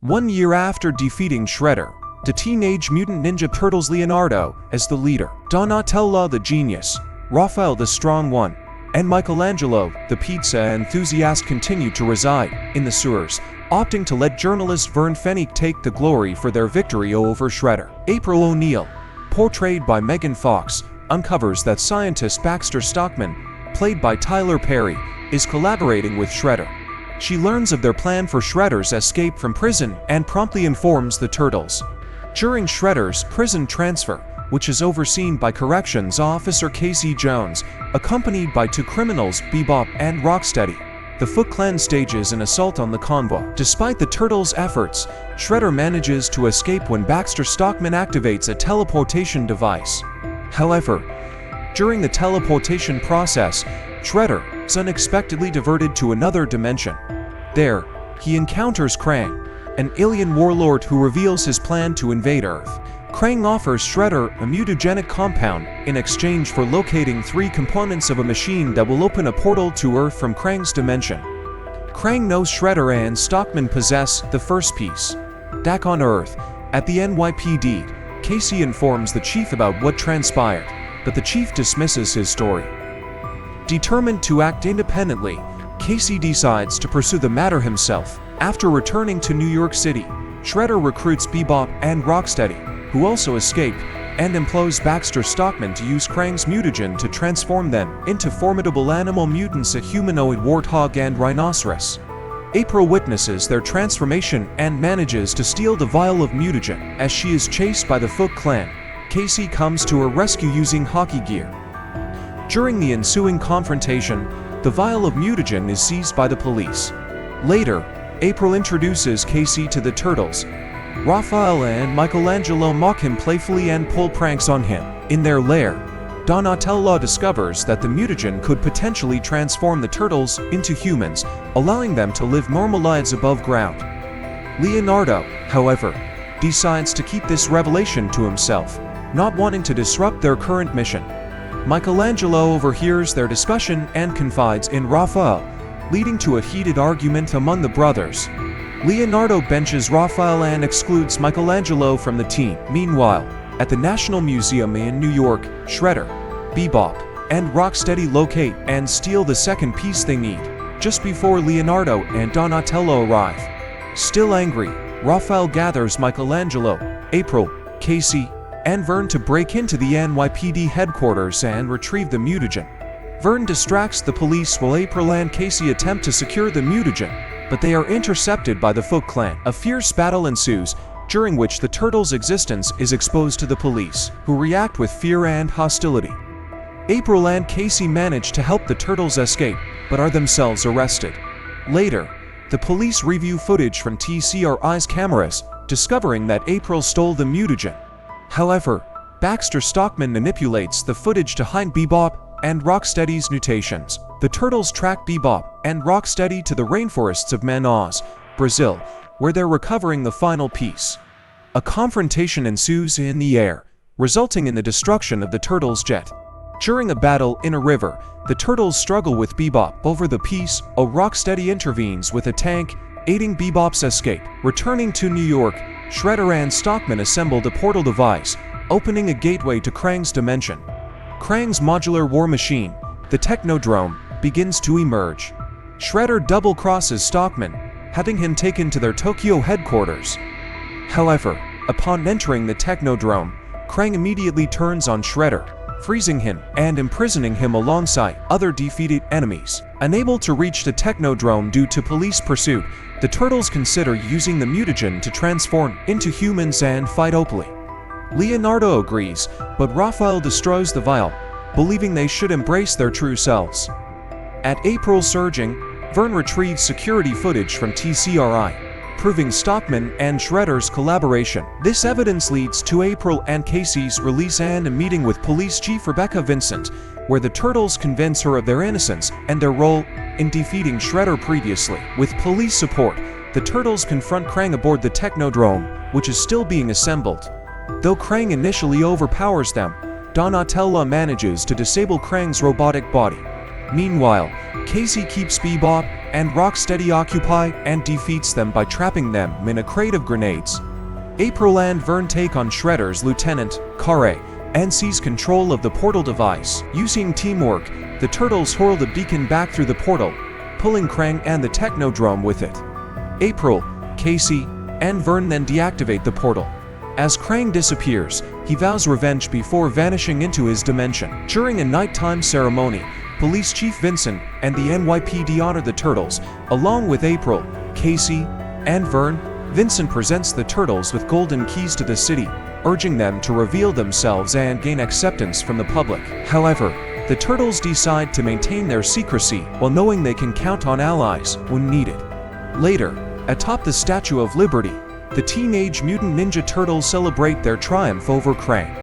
1 year after defeating Shredder, the Teenage Mutant Ninja Turtles Leonardo as the leader, Donatello the genius, Raphael the strong one, and Michelangelo, the pizza enthusiast continue to reside in the sewers, opting to let journalist Vern Fennick take the glory for their victory over Shredder. April O'Neil, portrayed by Megan Fox, uncovers that scientist Baxter Stockman, played by Tyler Perry, is collaborating with Shredder. She learns of their plan for Shredder's escape from prison and promptly informs the Turtles. During Shredder's prison transfer, which is overseen by Corrections Officer Casey Jones, accompanied by two criminals, Bebop and Rocksteady, the Foot Clan stages an assault on the convoy. Despite the Turtles' efforts, Shredder manages to escape when Baxter Stockman activates a teleportation device. However, during the teleportation process, Shredder is unexpectedly diverted to another dimension. There, he encounters Krang, an alien warlord who reveals his plan to invade Earth. Krang offers Shredder a mutagenic compound in exchange for locating 3 components of a machine that will open a portal to Earth from Krang's dimension. Krang knows Shredder and Stockman possess the first piece. Back on Earth, at the NYPD, Casey informs the chief about what transpired, but the chief dismisses his story. Determined to act independently, Casey decides to pursue the matter himself. After returning to New York City, Shredder recruits Bebop and Rocksteady, who also escape, and employs Baxter Stockman to use Krang's mutagen to transform them into formidable animal mutants, a humanoid warthog and rhinoceros. April witnesses their transformation and manages to steal the vial of mutagen. As she is chased by the Foot Clan, Casey comes to her rescue using hockey gear. During the ensuing confrontation, the vial of mutagen is seized by the police. Later, April introduces Casey to the Turtles. Raphael and Michelangelo mock him playfully and pull pranks on him. In their lair, Donatello discovers that the mutagen could potentially transform the Turtles into humans, allowing them to live normal lives above ground. Leonardo, however, decides to keep this revelation to himself, not wanting to disrupt their current mission. Michelangelo overhears their discussion and confides in Raphael, leading to a heated argument among the brothers. Leonardo benches Raphael and excludes Michelangelo from the team. Meanwhile, at the National Museum in New York, Shredder, Bebop, and Rocksteady locate and steal the second piece they need, just before Leonardo and Donatello arrive. Still angry, Raphael gathers Michelangelo, April, Casey, and Vern to break into the NYPD headquarters and retrieve the mutagen. Vern distracts the police while April and Casey attempt to secure the mutagen, but they are intercepted by the Foot Clan. A fierce battle ensues, during which the Turtles' existence is exposed to the police, who react with fear and hostility. April and Casey manage to help the Turtles escape, but are themselves arrested. Later, the police review footage from TCRI's cameras, discovering that April stole the mutagen. However, Baxter Stockman manipulates the footage to hide Bebop and Rocksteady's mutations. The Turtles track Bebop and Rocksteady to the rainforests of Manaus, Brazil, where they're recovering the final piece. A confrontation ensues in the air, resulting in the destruction of the Turtles' jet. During a battle in a river, the Turtles struggle with Bebop over the piece. Rocksteady intervenes with a tank, aiding Bebop's escape. Returning to New York, Shredder and Stockman assembled a portal device, opening a gateway to Krang's dimension. Krang's modular war machine, the Technodrome, begins to emerge. Shredder double-crosses Stockman, having him taken to their Tokyo headquarters. However, upon entering the Technodrome, Krang immediately turns on Shredder, freezing him and imprisoning him alongside other defeated enemies. Unable to reach the Technodrome due to police pursuit, the Turtles consider using the mutagen to transform into humans and fight openly. Leonardo agrees, but Raphael destroys the vial, believing they should embrace their true selves. At April's surging, Vern retrieves security footage from TCRI, proving Stockman and Shredder's collaboration. This evidence leads to April and Casey's release and a meeting with Police Chief Rebecca Vincent, where the Turtles convince her of their innocence and their role in defeating Shredder previously. With police support, the Turtles confront Krang aboard the Technodrome, which is still being assembled. Though Krang initially overpowers them, Donatello manages to disable Krang's robotic body. Meanwhile, Casey keeps Bebop and Rocksteady occupy and defeats them by trapping them in a crate of grenades. April and Vern take on Shredder's Lieutenant, Kare, and seize control of the portal device. Using teamwork, the Turtles hurl the beacon back through the portal, pulling Krang and the Technodrome with it. April, Casey, and Vern then deactivate the portal. As Krang disappears, he vows revenge before vanishing into his dimension. During a nighttime ceremony, Police Chief Vincent and the NYPD honor the Turtles, along with April, Casey, and Vern. Vincent presents the Turtles with golden keys to the city, urging them to reveal themselves and gain acceptance from the public. However, the Turtles decide to maintain their secrecy while knowing they can count on allies when needed. Later, atop the Statue of Liberty, the Teenage Mutant Ninja Turtles celebrate their triumph over Krang.